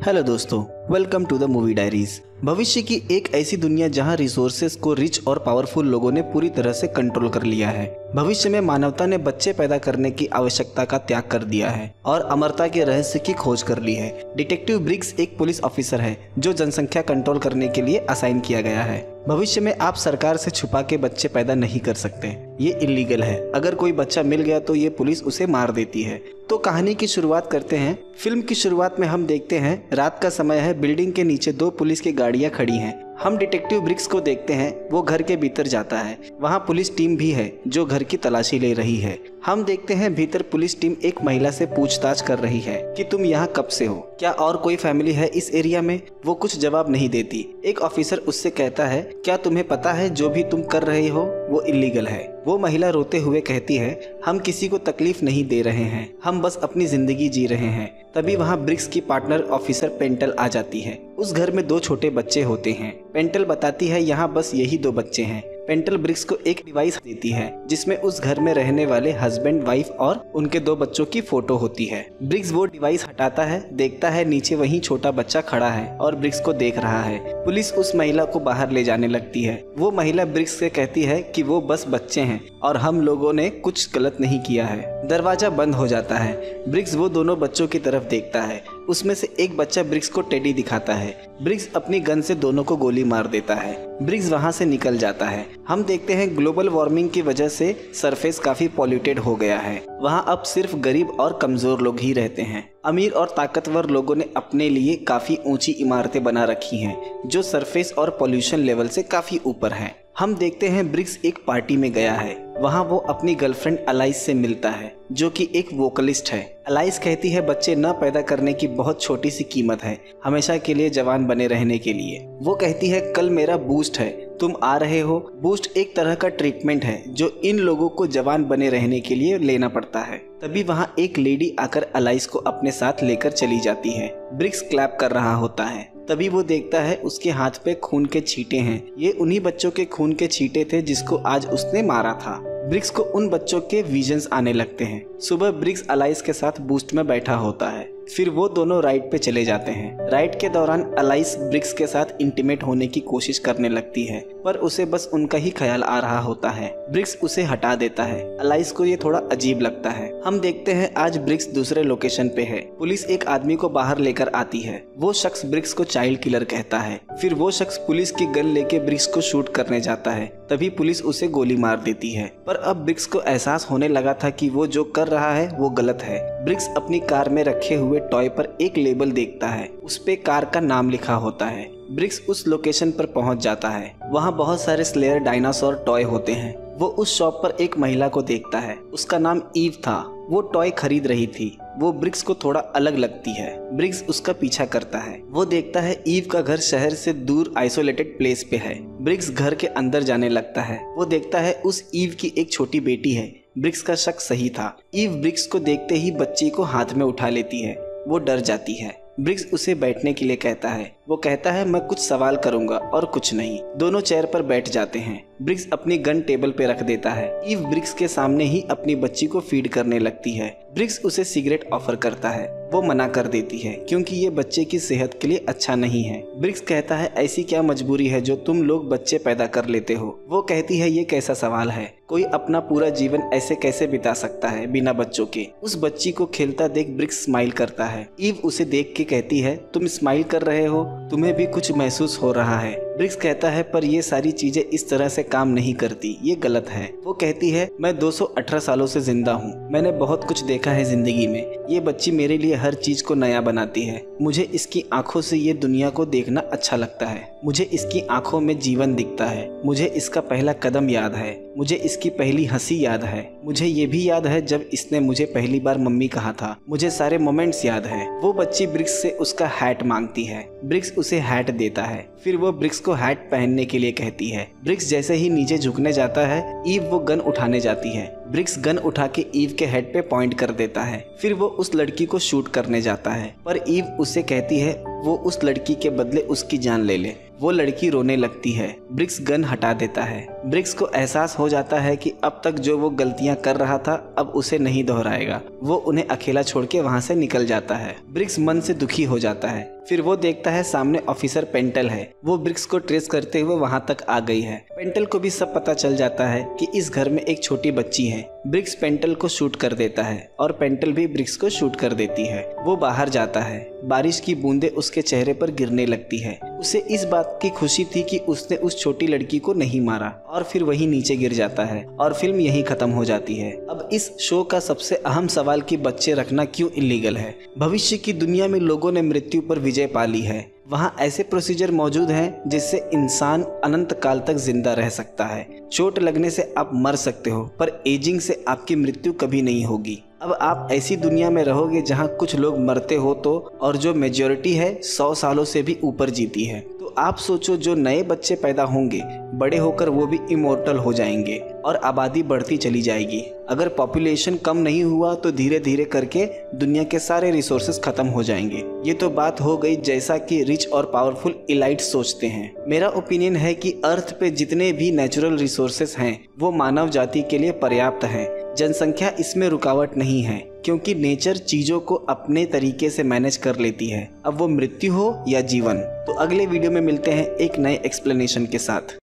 Hello दोस्तों, welcome to the movie diaries. भविष्य की एक ऐसी दुनिया जहां रिसोर्सेज को रिच और पावरफुल लोगों ने पूरी तरह से कंट्रोल कर लिया है। भविष्य में मानवता ने बच्चे पैदा करने की आवश्यकता का त्याग कर दिया है और अमरता के रहस्य की खोज कर ली है। डिटेक्टिव ब्रिग्स एक पुलिस ऑफिसर है जो जनसंख्या कंट्रोल करने के लिए असाइन किया गया है। भविष्य में आप सरकार से छुपा के बच्चे पैदा नहीं कर सकते, ये इलीगल है। अगर कोई बच्चा मिल गया तो ये पुलिस उसे मार देती है। तो कहानी की शुरुआत करते हैं। फिल्म की शुरुआत में हम देखते हैं रात का समय है, बिल्डिंग के नीचे दो पुलिस की गाड़ियां खड़ी हैं। हम डिटेक्टिव ब्रिग्स को देखते हैं, वो घर के भीतर जाता है। वहाँ पुलिस टीम भी है जो घर की तलाशी ले रही है। हम देखते हैं भीतर पुलिस टीम एक महिला से पूछताछ कर रही है कि तुम यहाँ कब से हो, क्या और कोई फैमिली है इस एरिया में। वो कुछ जवाब नहीं देती। एक ऑफिसर उससे कहता है, क्या तुम्हें पता है जो भी तुम कर रहे हो वो इलीगल है। वो महिला रोते हुए कहती है, हम किसी को तकलीफ नहीं दे रहे हैं, हम बस अपनी जिंदगी जी रहे हैं। तभी वहाँ ब्रिग्स की पार्टनर ऑफिसर पेंटल आ जाती है। उस घर में दो छोटे बच्चे होते हैं। पेंटल बताती है यहाँ बस यही दो बच्चे हैं। पेंटल ब्रिग्स को एक डिवाइस देती है जिसमें उस घर में रहने वाले हस्बैंड, वाइफ और उनके दो बच्चों की फोटो होती है। ब्रिग्स वो डिवाइस हटाता है, देखता है नीचे वही छोटा बच्चा खड़ा है और ब्रिग्स को देख रहा है। पुलिस उस महिला को बाहर ले जाने लगती है। वो महिला ब्रिग्स से कहती है कि वो बस बच्चे हैं और हम लोगों ने कुछ गलत नहीं किया है। दरवाजा बंद हो जाता है। ब्रिग्स वो दोनों बच्चों की तरफ देखता है। उसमें से एक बच्चा ब्रिग्स को टेडी दिखाता है। ब्रिग्स अपनी गन से दोनों को गोली मार देता है। ब्रिग्स वहां से निकल जाता है। हम देखते हैं ग्लोबल वार्मिंग की वजह से सरफेस काफी पॉल्यूटेड हो गया है। वहां अब सिर्फ गरीब और कमजोर लोग ही रहते हैं। अमीर और ताकतवर लोगों ने अपने लिए काफी ऊंची इमारतें बना रखी हैं जो सरफेस और पॉल्यूशन लेवल से काफी ऊपर हैं। हम देखते हैं ब्रिग्स एक पार्टी में गया है। वहाँ वो अपनी गर्लफ्रेंड अलाइस से मिलता है जो कि एक वोकलिस्ट है। अलाइस कहती है बच्चे न पैदा करने की बहुत छोटी सी कीमत है हमेशा के लिए जवान बने रहने के लिए। वो कहती है कल मेरा बूस्ट है, तुम आ रहे हो। बूस्ट एक तरह का ट्रीटमेंट है जो इन लोगों को जवान बने रहने के लिए लेना पड़ता है। तभी वहाँ एक लेडी आकर अलाइस को अपने साथ लेकर चली जाती है। ब्रिग्स क्लैप कर रहा होता है। तभी वो देखता है उसके हाथ पे खून के छींटे हैं। ये उन्हीं बच्चों के खून के छींटे थे जिसको आज उसने मारा था। ब्रिग्स को उन बच्चों के विजन्स आने लगते हैं। सुबह ब्रिग्स अलाइस के साथ बूस्ट में बैठा होता है। फिर वो दोनों राइड पे चले जाते हैं। राइड के दौरान अलाइस ब्रिग्स के साथ इंटीमेट होने की कोशिश करने लगती है पर उसे बस उनका ही ख्याल आ रहा होता है। ब्रिग्स उसे हटा देता है। अलाइस को ये थोड़ा अजीब लगता है। हम देखते हैं आज ब्रिग्स दूसरे लोकेशन पे है। पुलिस एक आदमी को बाहर लेकर आती है। वो शख्स ब्रिग्स को चाइल्ड किलर कहता है। फिर वो शख्स पुलिस की गन लेके ब्रिग्स को शूट करने जाता है। तभी पुलिस उसे गोली मार देती है। पर अब ब्रिग्स को एहसास होने लगा था कि वो जो कर रहा है वो गलत है। ब्रिग्स अपनी कार में रखे हुए टॉय पर एक लेबल देखता है। उस पे कार का नाम लिखा होता है। ब्रिग्स उस लोकेशन पर पहुंच जाता है। वहाँ बहुत सारे स्लेयर डायनासोर टॉय होते हैं। वो उस शॉप पर एक महिला को देखता है। उसका नाम ईव था। वो टॉय खरीद रही थी। वो ब्रिग्स को थोड़ा अलग लगती है। ब्रिग्स उसका पीछा करता है। वो देखता है ईव का घर शहर से दूर आइसोलेटेड प्लेस पे है। ब्रिग्स घर के अंदर जाने लगता है। वो देखता है उस ईव की एक छोटी बेटी है। ब्रिग्स का शक सही था। ईव ब्रिग्स को देखते ही बच्ची को हाथ में उठा लेती है। वो डर जाती है। ब्रिग्स उसे बैठने के लिए कहता है। वो कहता है मैं कुछ सवाल करूंगा और कुछ नहीं। दोनों चेयर पर बैठ जाते हैं। ब्रिग्स अपनी गन टेबल पे रख देता है। ईव ब्रिग्स के सामने ही अपनी बच्ची को फीड करने लगती है। ब्रिग्स उसे सिगरेट ऑफर करता है। वो मना कर देती है क्योंकि ये बच्चे की सेहत के लिए अच्छा नहीं है। ब्रिग्स कहता है ऐसी क्या मजबूरी है जो तुम लोग बच्चे पैदा कर लेते हो। वो कहती है ये कैसा सवाल है, कोई अपना पूरा जीवन ऐसे कैसे बिता सकता है बिना बच्चों के। उस बच्ची को खेलता देख ब्रिग्स स्माइल करता है। ईव उसे देख के कहती है तुम स्माइल कर रहे हो, तुम्हें भी कुछ महसूस हो रहा है। ब्रिग्स कहता है पर ये सारी चीजें इस तरह से काम नहीं करती, ये गलत है। वो कहती है मैं 218 सालों से जिंदा हूँ, मैंने बहुत कुछ देखा है जिंदगी में। ये बच्ची मेरे लिए हर चीज को नया बनाती है। मुझे इसकी आंखों से ये दुनिया को देखना अच्छा लगता है। मुझे इसकी आंखों में जीवन दिखता है। मुझे इसका पहला कदम याद है। मुझे इसकी पहली हंसी याद है। मुझे ये भी याद है जब इसने मुझे पहली बार मम्मी कहा था। मुझे सारे मोमेंट्स याद है। वो बच्ची ब्रिग्स से उसका हैट मांगती है। ब्रिग्स उसे हैट देता है। फिर वो ब्रिग्स को हैट पहनने के लिए कहती है। ब्रिग्स जैसे ही नीचे झुकने जाता है, ईव वो गन उठाने जाती है। ब्रिग्स गन उठा के ईव के हेड पे पॉइंट कर देता है। फिर वो उस लड़की को शूट करने जाता है पर ईव उसे कहती है वो उस लड़की के बदले उसकी जान ले ले। वो लड़की रोने लगती है। ब्रिग्स गन हटा देता है। ब्रिक्स को एहसास हो जाता है कि अब तक जो वो गलतियां कर रहा था अब उसे नहीं दोहराएगा। वो उन्हें अकेला छोड़ के वहां से निकल जाता है। ब्रिक्स मन से दुखी हो जाता है। फिर वो देखता है सामने ऑफिसर पेंटल है। वो ब्रिक्स को ट्रेस करते हुए वहां तक आ गई है। पेंटल को भी सब पता चल जाता है कि इस घर में एक छोटी बच्ची है। ब्रिक्स पेंटल को शूट कर देता है और पेंटल भी ब्रिक्स को शूट कर देती है। वो बाहर जाता है। बारिश की बूंदें उसके चेहरे पर गिरने लगती है। उसे इस बात की खुशी थी कि उसने उस छोटी लड़की को नहीं मारा और फिर वही नीचे गिर जाता है और फिल्म यहीं खत्म हो जाती है। अब इस शो का सबसे अहम सवाल कि बच्चे रखना क्यों इलीगल है। भविष्य की दुनिया में लोगों ने मृत्यु पर विजय पा ली है। वहाँ ऐसे प्रोसीजर मौजूद हैं जिससे इंसान अनंत काल तक जिंदा रह सकता है। चोट लगने से आप मर सकते हो पर एजिंग से आपकी मृत्यु कभी नहीं होगी। अब आप ऐसी दुनिया में रहोगे जहाँ कुछ लोग मरते हो तो और जो मेजॉरिटी है 100 सालों से भी ऊपर जीती है। तो आप सोचो जो नए बच्चे पैदा होंगे बड़े होकर वो भी इमोर्टल हो जाएंगे और आबादी बढ़ती चली जाएगी। अगर पॉपुलेशन कम नहीं हुआ तो धीरे धीरे करके दुनिया के सारे रिसोर्सेज खत्म हो जाएंगे। ये तो बात हो गई जैसा कि रिच और पावरफुल इलाइट सोचते हैं। मेरा ओपिनियन है कि अर्थ पे जितने भी नेचुरल रिसोर्सेज हैं वो मानव जाति के लिए पर्याप्त हैं। जनसंख्या इसमें रुकावट नहीं है क्योंकि नेचर चीजों को अपने तरीके से मैनेज कर लेती है। अब वो मृत्यु हो या जीवन। तो अगले वीडियो में मिलते हैं एक नए एक्सप्लेनेशन के साथ।